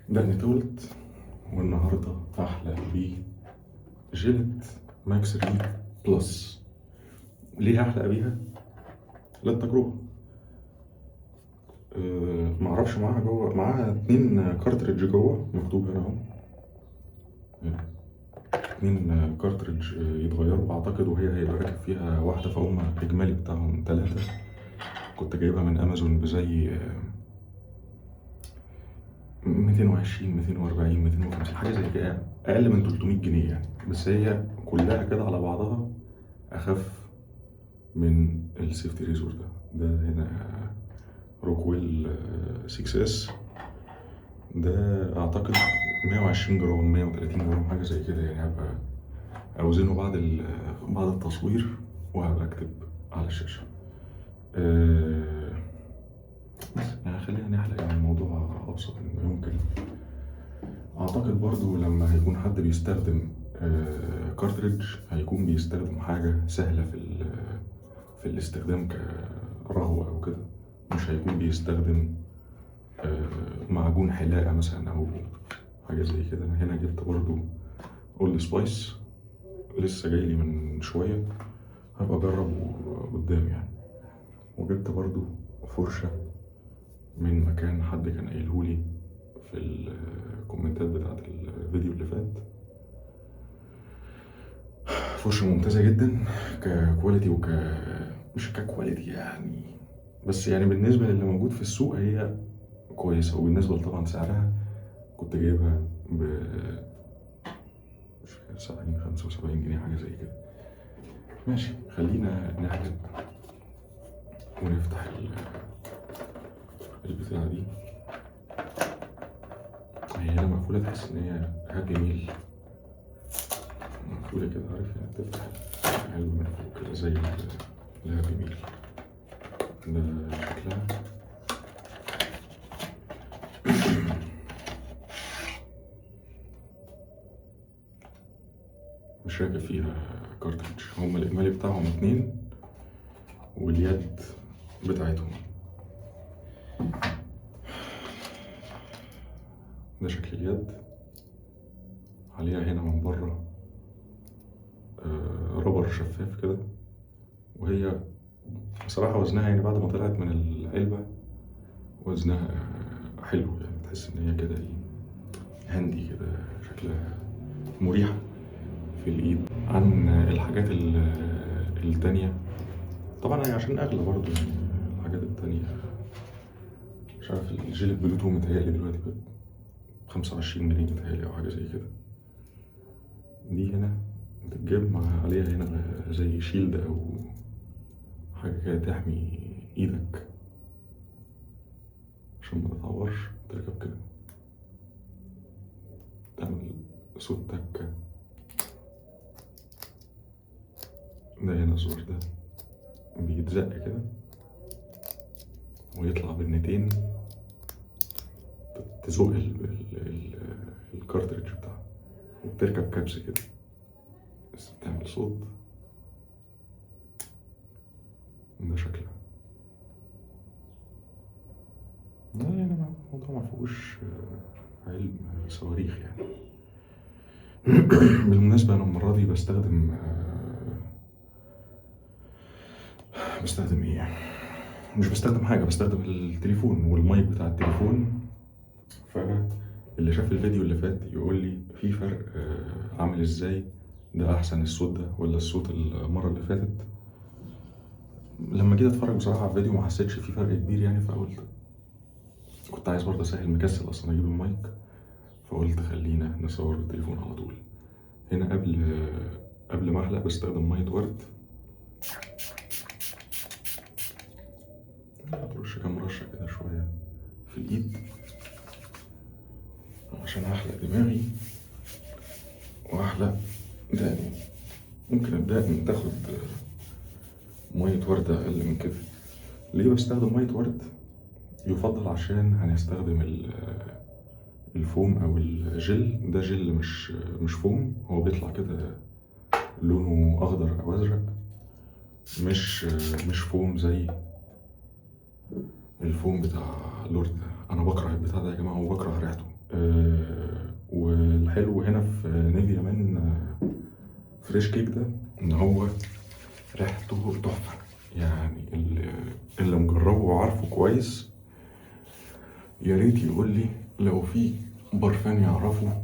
دقني طولت، والنهاردة أحلق بيه جيلت ماكس ريد بلس. ليه أحلق بيها؟ للتجربة. معرفش معاها جوه، معاها 2 كارتريدج جوه، مكتوب هنا اهو. هنا 2 كارتريدج يتغيروا أعتقد، وهي هيبقى راكب فيها واحدة، فهم إجمالي بتاعهم 3. كنت جايبها من أمازون بزي 220 240 250 حاجة زي كده، أقل من 300 جنيه يعني. بس هي كلها كده على بعضها أخف من السيفتي ريزور ده هنا روكويل 6S. ده أعتقد 120 جرام 130 جرام حاجة زي كده يعني. هبقى أوزنه بعد التصوير، وهبقى أكتب على الشاشة. بس يعني خلينا نحلق، يعني الموضوع أبسط مما يمكن. أعتقد برضو لما هيكون حد بيستخدم كارتريدج، هيكون بيستخدم حاجة سهلة في الاستخدام كرهوة أو كده. مش هيكون بيستخدم معجون حلاقة مثلا أو حاجة زي كده. أنا هنا جبت برضو أولد سبايس، لسه جايلي من شوية، هبقى أجربه قدام يعني. وجبت برضو فرشة من مكان حد كان قايلهولي في الكومنتات بتاعت الفيديو اللي فات. فرشة ممتازة جدا ككواليتي مش ككواليتي يعني، بس يعني بالنسبة للي موجود في السوق هي كويسة. وبالنسبة طبعا سعرها، كنت جايبها ب 70 75 جنيه حاجة زي كده. ماشي، خلينا نحلب ونفتح البتاعة دي. هي هنا مقفولة، تحس إن هي هابي ميل مقفولة كده، عارف يعني، بتفتح العلبة من فوق كده زي الهابي ميل. ده شكلها. مش راكب فيها كارتريدج، هما الإجمالي بتاعهم 2 واليد بتاعتهم. ده شكل اليد، عليها هنا من بره ربر شفاف كده. وهي بصراحة وزنها يعني بعد ما طلعت من العلبة وزنها حلو يعني. تحس إن هي كده هاندي كده، شكلها مريحة في الإيد عن الحاجات التانية. طبعا هي عشان أغلى برضه يعني. الحاجات التانية مش عارف، الجيل البلوتو متهيألي دلوقتي ب 25 جنيه متهيألي أو حاجة زي كده. دي هنا بتتجاب مع عليها هنا زي شيلد أو حاجة كده تحمي إيدك عشان ما تتعورش. تركب كده، تعمل صوت تكة. ده هنا الزرار ده بيتزق كده ويطلع بالنتين، تزق الكارتريدج بتاعها، وبتركب كبس كده بس بتعمل صوت. ده شكلها. لا يعني الموضوع ما فيهوش علم صواريخ يعني. بالمناسبة أنا المرة دي بستخدم إيه؟ مش بستخدم حاجة، بستخدم التليفون والمايك بتاع التليفون. فاللي شاف الفيديو اللي فات يقول لي في فرق عامل إزاي، ده أحسن الصوت ده ولا الصوت المرة اللي فاتت. لما جيت أتفرج بصراحة على الفيديو ما حسيتش في فرق كبير يعني. فقلت كنت عايز برضه أسهل، مكسل أصلا أجيب المايك، فقلت خلينا نصور بالتليفون على طول. هنا قبل ما أحلق بستخدم مية ورد. برش كام رشة كده شوية في الإيد عشان أحلق دماغي وأحلق دقني. ممكن الدقن تاخد مية ورد أقل من كده. ليه بستخدم مية ورد؟ يفضل عشان هنستخدم الفوم أو الجل. ده جل مش فوم، هو بيطلع كده لونه أخضر أو أزرق، مش فوم زي الفوم بتاع لورد ده. أنا بكره البتاع ده يا جماعة، وبكره ريحته. والحلو هنا في نيفيا مان فريش كيك ده ان هو ريحته تحفة. يعني اللي مجربه وعارفه كويس يا ريت يقول لي لو في برفان يعرفه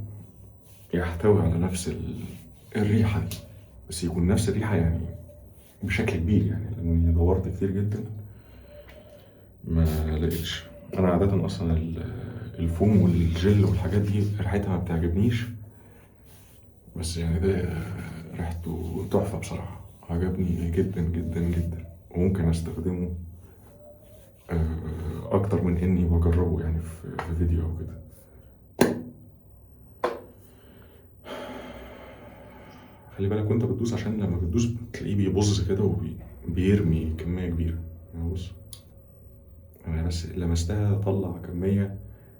يحتوي على نفس الريحة دي، بس يكون نفس الريحة يعني بشكل كبير، يعني لأني دورت كتير جدا ما لقيتش. أنا عادة أصلا الفوم والجل والحاجات دي ريحتها ما بتعجبنيش، بس يعني ده ريحته تحفة بصراحة، عجبني جدا جدا جدا، وممكن أستخدمه أكتر من إني بجربه يعني في فيديو أو كده. خلي بالك وأنت بتدوس، عشان لما بتدوس بتلاقيه بيبظ كده وبيرمي كمية كبيرة. يعني بص، أنا بس لمستها طلع كمية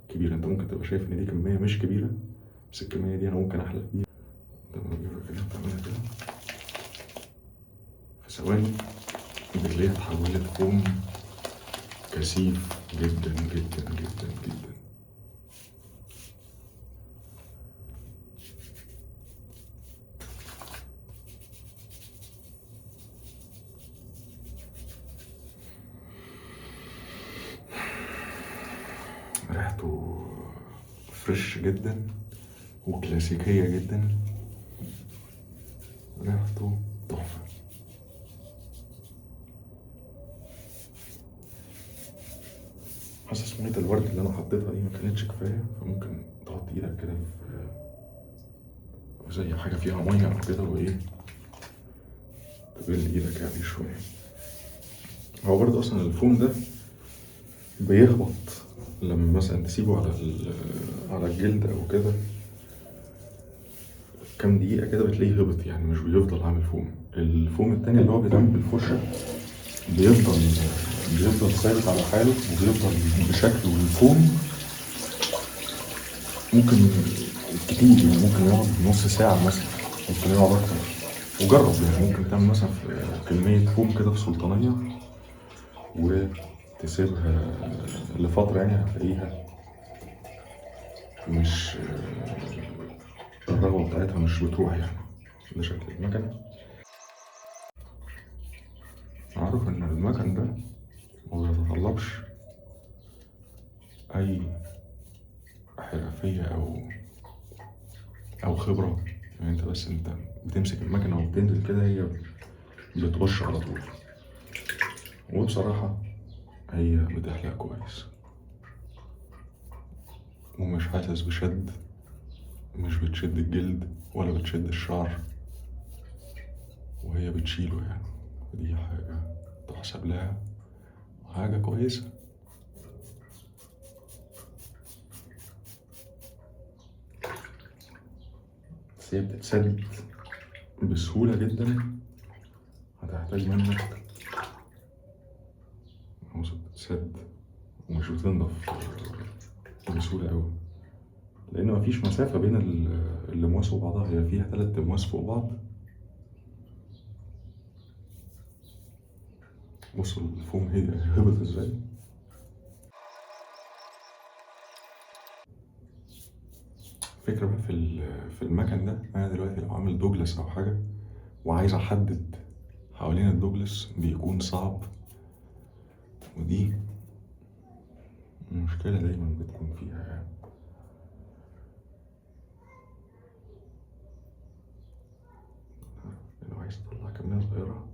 كبيرة. أنت ممكن تبقى شايف إن دي كمية مش كبيرة، بس الكمية دي أنا ممكن أحلق بيها. لما تجيبها كده تعملها كده في ثواني بتلاقيها اتحولت فوم كثيف جدا جدا جدا جدا. ريحته فريش جدا وكلاسيكية جدا، ريحته تحفة. حاسس مية الورد اللي انا حطيتها دي ما كانتش كفاية، فممكن تحط ايدك كده في زي حاجة فيها مية او كده، وايه تبل ايدك يعني شوية. هو برضه اصلا الفوم ده بيهبط لما مثلا تسيبه على الجلد او كده كام دقيقة كده، بتلاقيه هبط، يعني مش بيفضل عامل فوم. الفوم التاني اللي هو بيتعمل بالفرشة بيفضل ثابت على حاله، وبيفضل بشكله الفوم. ممكن كتير، يعني ممكن يقعد نص ساعة مثلا، ممكن يقعد أكتر. وجرب يعني، ممكن تعمل مثلا كمية فوم كده في سلطانية وتسيبها لفترة، يعني هتلاقيها مش الرغوة بتاعتها مش بتروح يعني. ده شكل المكنة. عارف إن المكن ده ما بيتطلبش أي حرفية أو خبرة. يعني أنت بتمسك المكنة وبتنزل كده، هي بتقش على طول. وبصراحة هي بتحلق كويس، ومش حاسس بشد، مش بتشد الجلد ولا بتشد الشعر، وهي بتشيله يعني. ودي حاجة تحسب لها، حاجة كويسة. بس هي بتتسد بسهولة جدا، هتحتاج منك موسى بتتسد، ومش بتنضف بسهولة أوي، لأن مفيش مسافة بين اللمواس وبعضها. هي فيها 3 أمواس فوق بعض. بصوا الفوم هبط ازاي. فكرة بقى في المكن ده، أنا دلوقتي لو عامل دوجلاس أو حاجة وعايز أحدد حوالين الدوجلاس بيكون صعب، ودي مشكلة دايما بتكون فيها يعني. لو عايز تطلع كمية صغيرة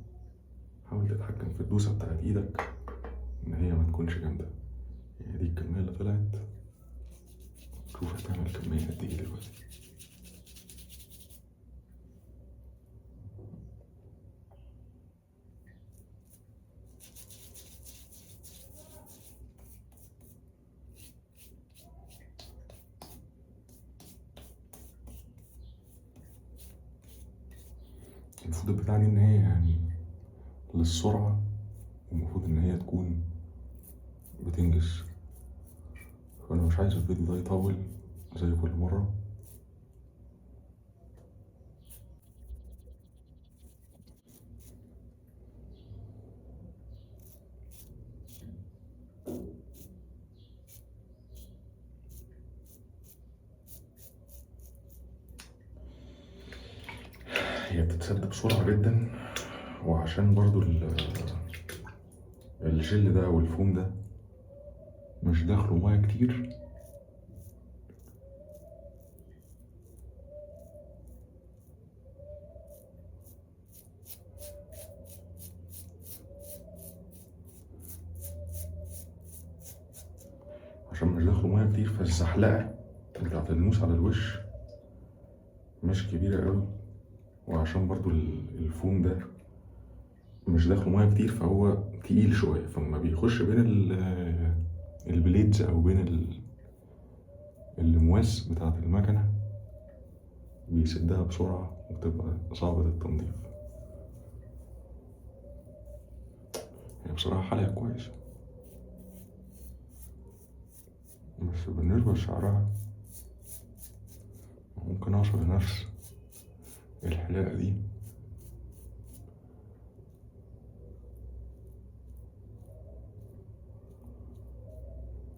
حاول تتحكم في الدوسة بتاعت ايدك ان هي ما تكونش جامدة. يعني دي الكمية اللي طلعت، شوف هتعمل كمية قد ايه دلوقتي. المفروض البتاعة دي ان هي يعني للسرعة، ومفروض ان هي تكون بتنجز. فانا مش عايز الفيديو ده يطول زي كل مرة. هي بتتسد بسرعة جدا، وعشان برضو الجل ده والفوم ده مش داخله ميه كتير، فالزحلقة بتاعت الموس على الوش مش كبيرة قوي، وعشان برضو الفوم ده مش داخله ميه كتير فهو تقيل شوية، فلما بيخش بين البليدز أو بين المواس بتاعت المكنة بيسدها بسرعة وبتبقى صعبة التنظيف. هي بصراحة حلقة كويسة، بس بالنسبة لشعرها ممكن أوصل لنفس الحلاقة دي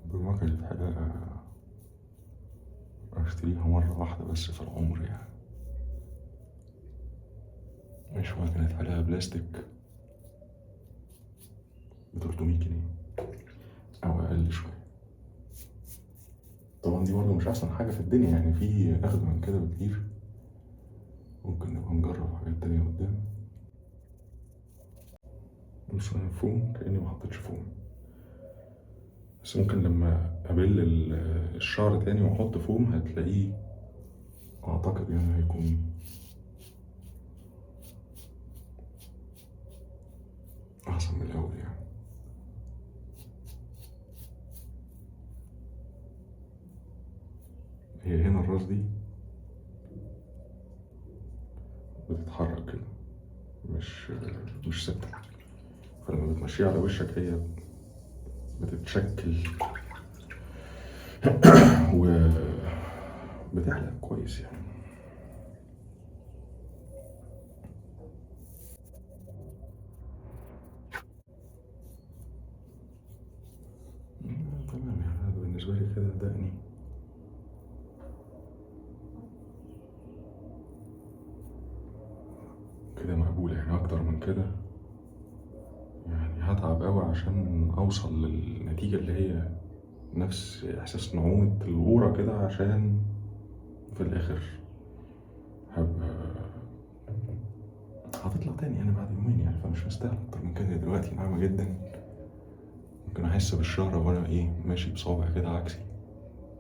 بمكنة حلاقة أشتريها مرة واحدة بس في العمر، يعني مش مكنة حلاقة بلاستيك ب300 جنيه أو أقل شوية. طبعا دي برضه مش أحسن حاجة في الدنيا، يعني في أغلى من كده بكتير، ممكن نبقى نجرب حاجات تانية قدام. بص أنا الفوم كأني محطتش فوم، بس ممكن لما أبل الشعر تاني وأحط فوم هتلاقيه أعتقد يعني هيكون أحسن من الأول يعني. هي هنا الراس دي بتتحرك كده، مش ثابتة، فلما بتمشيها على وشك هي بتتشكل وبتحلق كويس يعني. تمام يعني بالنسبة لي كده دقني كده مقبولة، يعني أكتر من كده يعني هتعب أوي عشان أوصل للنتيجة اللي هي نفس إحساس نعومة الغورة كده، عشان في الآخر هتطلع تاني يعني بعد يومين يعني، فمش مستاهل أكتر من كده. دلوقتي ناعمة جدا، ممكن أحس بالشعر وأنا ماشي بصابع كده عكسي،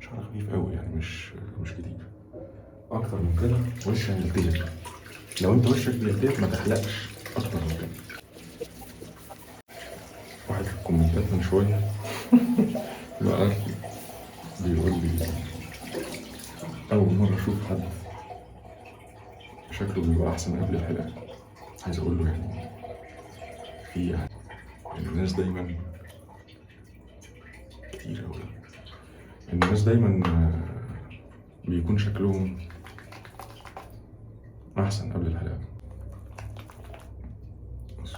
شعر خفيف أوي يعني مش كتير. أكتر من كده وشي هيلتهب، لو أنت وشك بيلتهب ما تحلقش أكتر من كده. واحد في الكومنتات من شوية بقى بيقول لي أول مرة أشوف حد شكله بيبقى أحسن قبل الحلاقة. عايز أقول له يعني في الناس دايما كتير أوي، الناس دايما بيكون شكلهم أحسن قبل الحلاقة، بس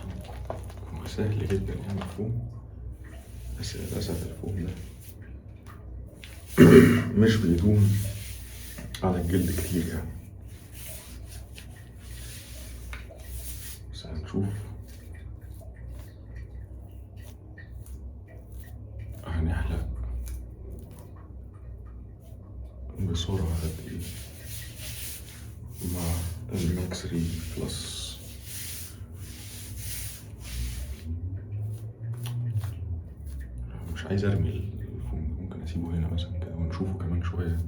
هو سهل جدا يعني مفهوم، بس للأسف الفوم ده مش بيدوم على الجلد كتير يعني. بس هنشوف هنحلق بسرعة قد ايه مع الماكس 3 بلس. مش عايز ارمي الفوم، ممكن اسيبه هنا مثلا كده ونشوفه كمان شوية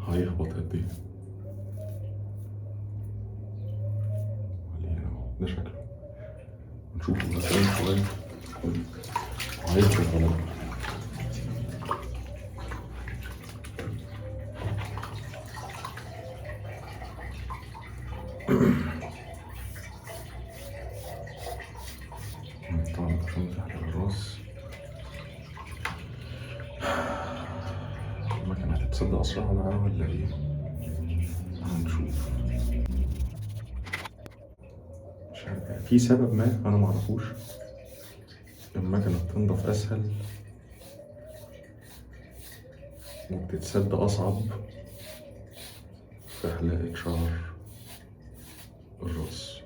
هيهبط قد ايه. هنا اهو ده شكله، نشوفه بقى كمان شوية هيهبط ولا لا. طبعا عشان تحلق الراس المكنة هتتصدى أسرع بقى ولا ايه؟ هنشوف. مش عارف في سبب ما أنا معرفوش المكنة بتنضف أسهل وبتتسد أصعب في حلاقة شعر الراس.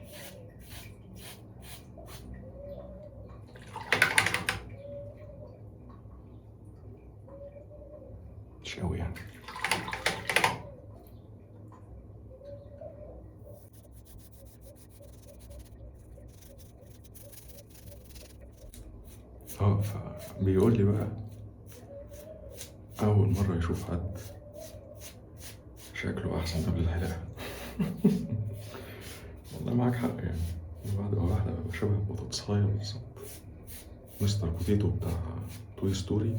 مش قوي يعني. فبيقول لي بقى أول مرة يشوف حد شكله أحسن قبل الحلاقة. والله معاك حق يعني، بعد ما واحدة ببقى شبه بطاطساية بالظبط، مستر بوتيتو بتاع توي ستوري،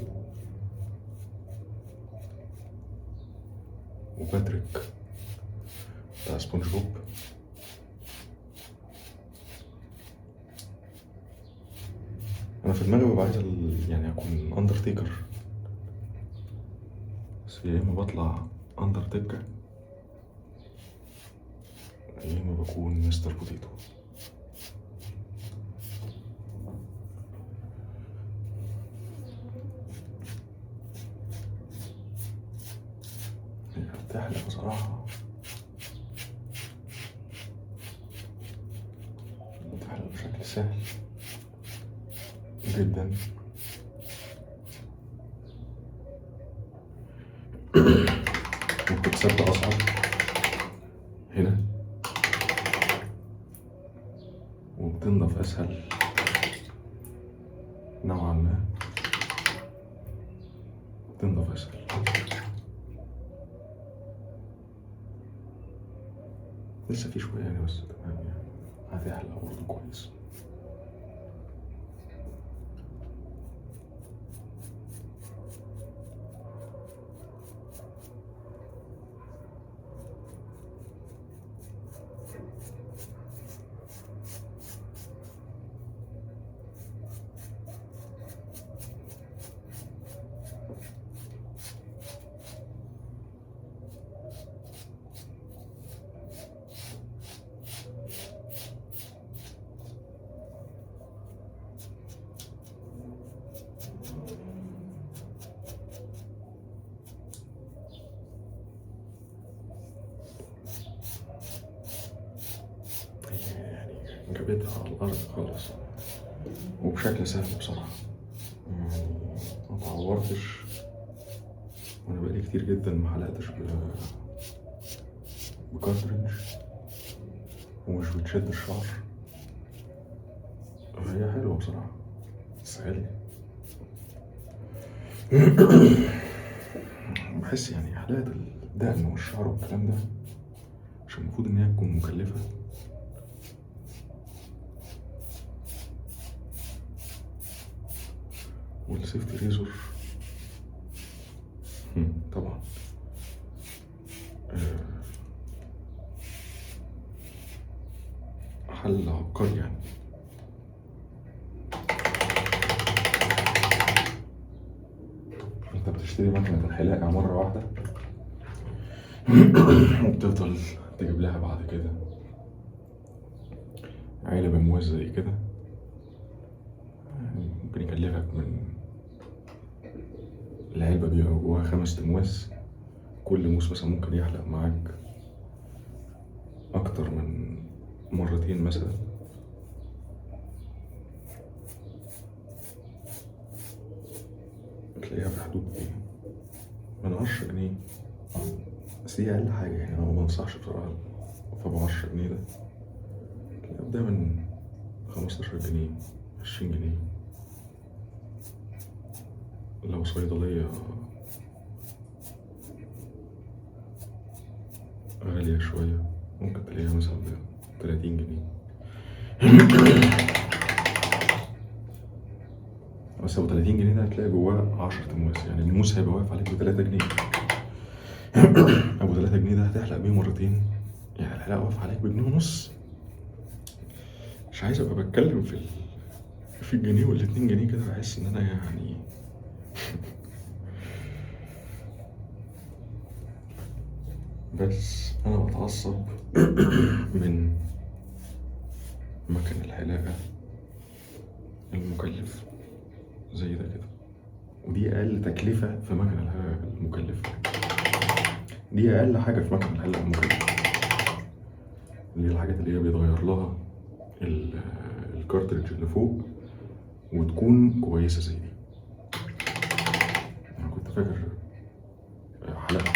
وباتريك بتاع سبونج بوب. أنا في دماغي ببقى عايز يعني أكون أندرتيكر، بس يا إما بطلع أندرتيكر يا إما بكون مستر بوتيتو. هي بتحلق بصراحة، بتحلق بشكل سهل جدا. وبتتسد أصعب هنا، وبتنضف أسهل نوعا ما، بتنضف أسهل. لسه في شوية يعني، بس تمام يعني، هتحلق برضه كويس. جابتها على الأرض خالص وبشكل سهل بصراحة، يعني متعورتش، وأنا بقالي كتير جدا محلقتش بكارتريدج، ومش بتشد الشعر. هي حلوة بصراحة بس غالية. بحس يعني حلقة الدقن والشعر والكلام ده مش المفروض إن هي تكون مكلفة، والسيفتي ريزور طبعا حل عبقري يعني. انت بتشتري مكنة الحلاقة مرة واحدة وبتفضل تجيب لها بعد كده علب موز زي كده، يعني ممكن يكلفك من العلبة بيبقى جواها 5 تمواس، كل موس مثلا ممكن يحلق معاك أكتر من مرتين مثلا. بتلاقيها في حدود من 10 جنيه، بس دي أقل حاجة يعني. أنا مبنصحش بصراحة ب 10 جنيه ده، تلاقيها من 15 جنيه 20 جنيه. لو صيدلية غالية شوية ممكن تلاقيها مثلا ب30 جنيه. بس ابو 30 جنيه ده هتلاقي جواه 10 تمواس، يعني الموس هيبقى واقف عليك ب3 جنيه. ابو 3 جنيه ده هتحلق بيه مرتين، يعني الحلاقة واقف عليك ب1.5 جنيه. مش عايز ابقى بتكلم في الجنيه وال2 جنيه كده، بحس ان انا يعني بس انا بتعصب من مكان الحلاقة المكلف زي ده كده، ودي اقل تكلفة في مكان الحلاقة المكلف، دي اقل حاجة في مكان الحلاقة المكلف. اللي هي الحاجات اللي هي بيتغير لها الكارتريدج اللي فوق وتكون كويسة زي دي. أنا كنت فاكر حلقة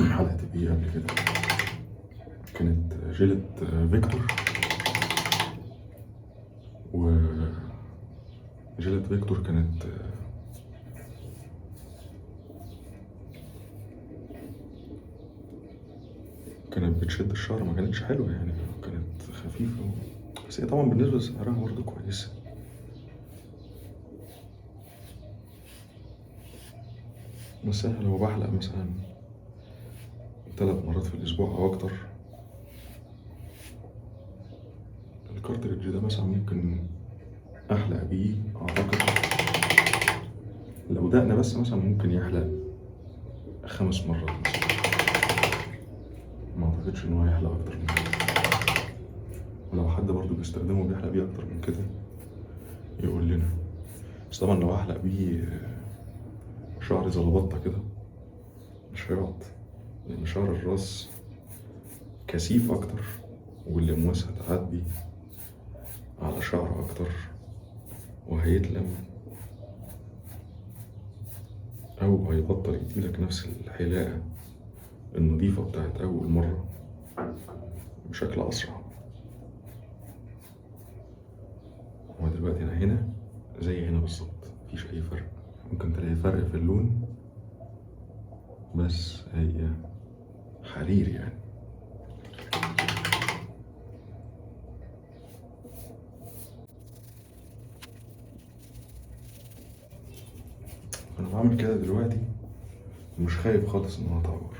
حلقة بيه قبل كده كانت جيلة فيكتور، وجيلة فيكتور كانت بتشد الشعر، ما كانتش حلوة يعني، كانت خفيفة بس هي طبعا بالنسبة لسعرها برضه كويسة. بس أنا لو بحلق مثلا 3 مرات في الأسبوع أو أكتر، الكارتريدج ده مثلا ممكن أحلق بيه أعتقد لو دقنا بس مثلا ممكن يحلق 5 مرات مثلا، ما أعتقدش إن هو يحلق أكتر من كده. ولو حد برضه بيستخدمه بيحلق بيه أكتر من كده يقول لنا. بس طبعا لو أحلق بيه شعر زلبطة كده مش هيقعد، لأن شعر الراس كثيف أكتر واللموس هتعدي على شعر أكتر وهيتلم أو هيبطل يديلك نفس الحلاقة النظيفة بتاعت أول مرة بشكل أسرع. ودلوقتي أنا هنا زي هنا بالظبط، مفيش أي فرق. ممكن تلاقي فرق في اللون بس هي حرير يعني. أنا بعمل كده دلوقتي ومش خايف خالص إن أنا أتعور،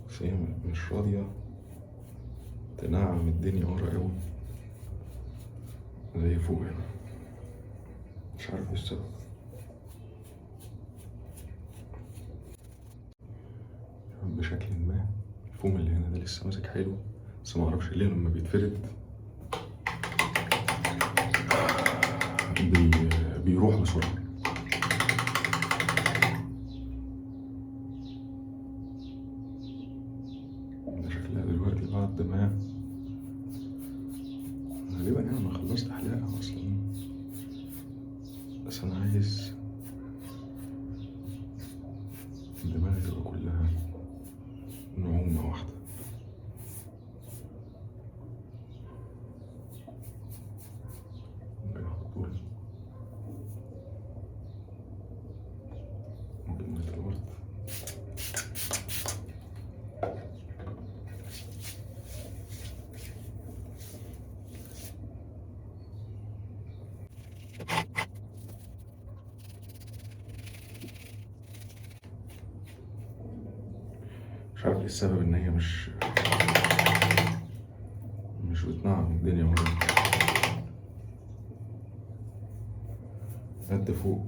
بس هي مش راضية تنعم الدنيا ورا أوي زي فوق هنا، مش عارف ايه السبب. بشكل ما الفوم اللي هنا ده لسه ماسك حلو، بس معرفش ليه لما بيتفرد بيروح بسرعة. ده شكلها دلوقتي بعد ما غالبا يعني ما خلصت حلاقة أصلا، بس أنا عايز دماغي تبقى كلها نعومة واحدة. ممكن أحط دول، ممكن مية الورد، مش عارف ايه السبب ان هي مش بتنعم الدنيا ورا قد فوق.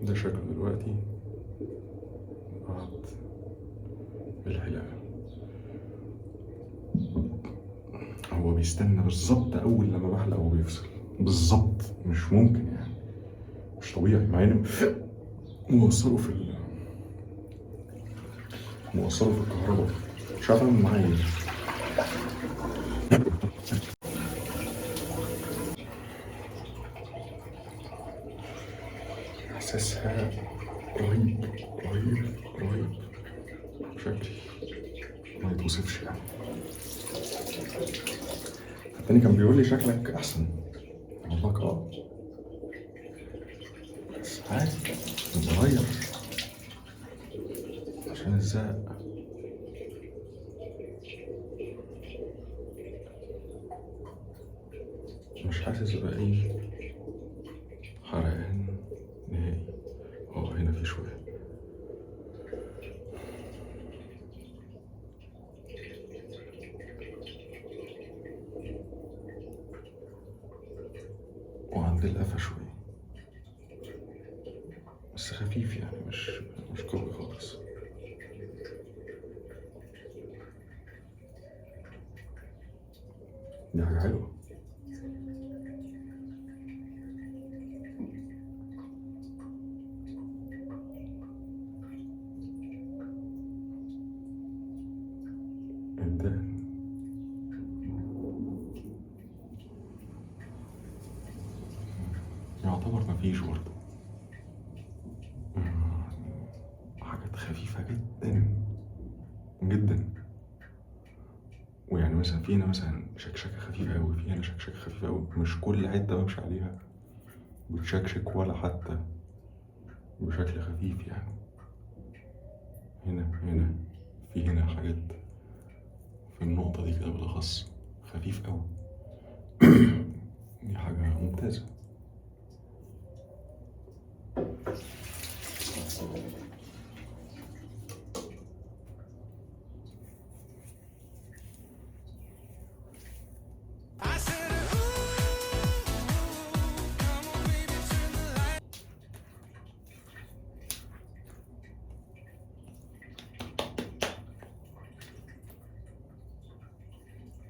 ده شكله دلوقتي بعد الحلاقة. هو بيستنى بالظبط أول لما بحلق وبيفصل بالظبط، مش ممكن يعني، مش طبيعي، مع إني موصله في الكهرباء، مش عارف أعمل معاه إيه. إحساسها رهيب رهيب رهيب بشكل ما يتوصفش يعني. التاني كان بيقول لي شكلك أحسن، أقول لك بس عادي نتغير عشان الزهق. مش حاسس بأي حرقان نهائي. هنا في شوية، القفا شوية، بس خفيف يعني مش قوي خالص. دي حاجة حلوة. الدهن يعتبر مفيش برضه. حاجات خفيفة جدا جدا. ويعني مثلا في هنا مثلا شكشكة خفيفة أوي، في هنا شكشكة خفيفة أوي، مش كل حتة بمشي عليها بتشكشك ولا حتى بشكل خفيف يعني. هنا في هنا حاجات في النقطة دي كده بالأخص خفيف أوي. دي حاجة ممتازة.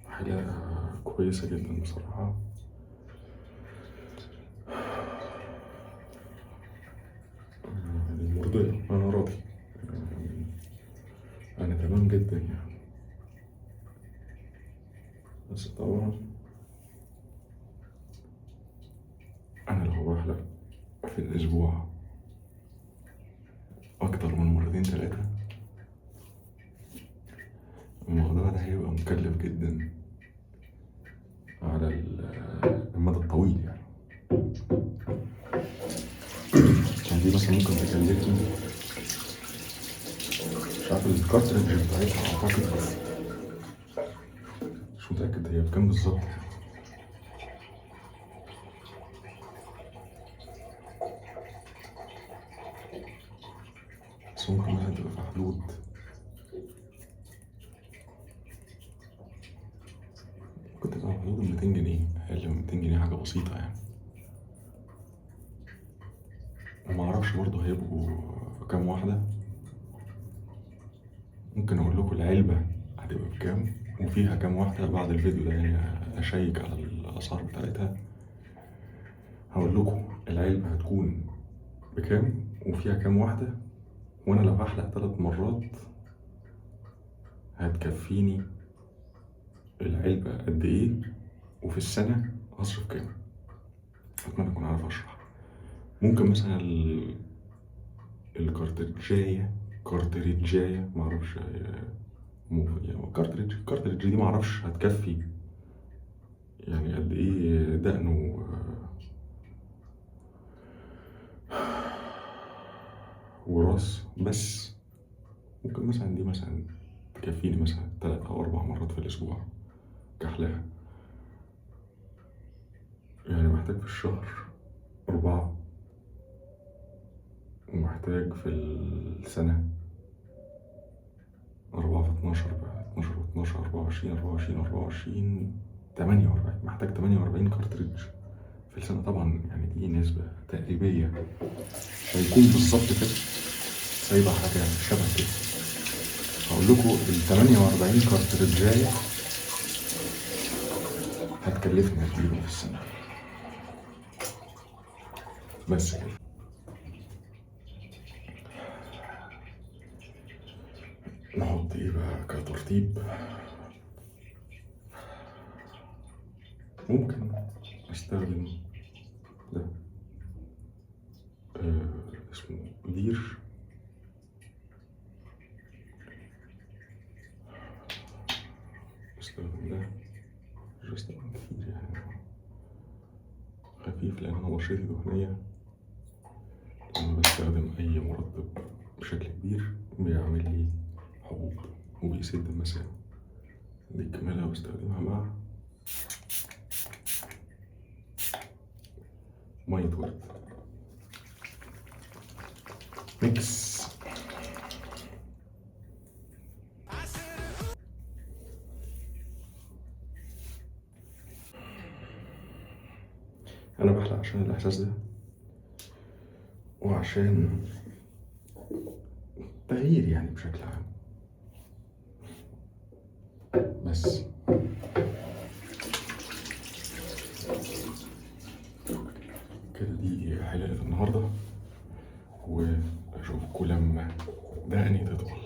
حاجة كويسة جدا بصراحة. مرضية، أنا راضي، أنا تمام جدا يعني. بس طبعا أنا لو بحلق في الأسبوع أكتر من مرتين تلاتة، الموضوع ده هيبقى مكلف جدا على المدى الطويل يعني. يعني دي مثلا ممكن تكلفني، مش عارف الكارتريدج بتاعتها، أعتقد مش متأكد هي بكام بالظبط، بس ممكن مثلا تبقى في حدود ممكن تبقى في حدود 200 جنيه، أقل من 200 جنيه، حاجة بسيطة يعني. ومعرفش برضه هيبقوا كام واحدة. ممكن أقول لكم العلبة هتبقى بكام وفيها كام واحدة بعد الفيديو ده، يعني أشيك على الأسعار بتاعتها. هقول لكم العلبة هتكون بكام وفيها كام واحدة، وأنا لو هحلق 3 مرات هتكفيني العلبة قد إيه، وفي السنة هصرف كام. أتمنى أكون عارف أشرح. ممكن مثلا الكارتريدجاية معرفش يعني الكارتريدج دي معرفش هتكفي يعني قد إيه دقن وراس. بس ممكن مثلا دي مثلا تكفيني مثلا 3 أو 4 مرات في الأسبوع كحلاقة. يعني محتاج في الشهر 4، ومحتاج في السنة 4 في 12 بقى، 12 في 12 24 48. محتاج 48 كارتريدج في السنة. طبعا يعني دي نسبة تقريبية، هيكون بالظبط كده سايبة حاجة شبه كده. هقول لكم ال 48 كارتريدجاية هتكلفني تقريبا في السنة. بس كده. نحط ايه بقى كترتيب؟ ممكن استخدم ده، اسمه لير. استخدم ده، مش بستخدم كتير يعني، خفيف لان انا بشرتي دهنية. لما بستخدم اي مرطب بشكل كبير بيعمل لي حبوب وبيسد المسام. دي الكمالة بستخدمها مع مية ورد ميكس. أنا بحلق عشان الإحساس ده، وعشان تغيير يعني بشكل عام. بس كده دي حلقة النهاردة، وأشوفكوا لما دقني تطول.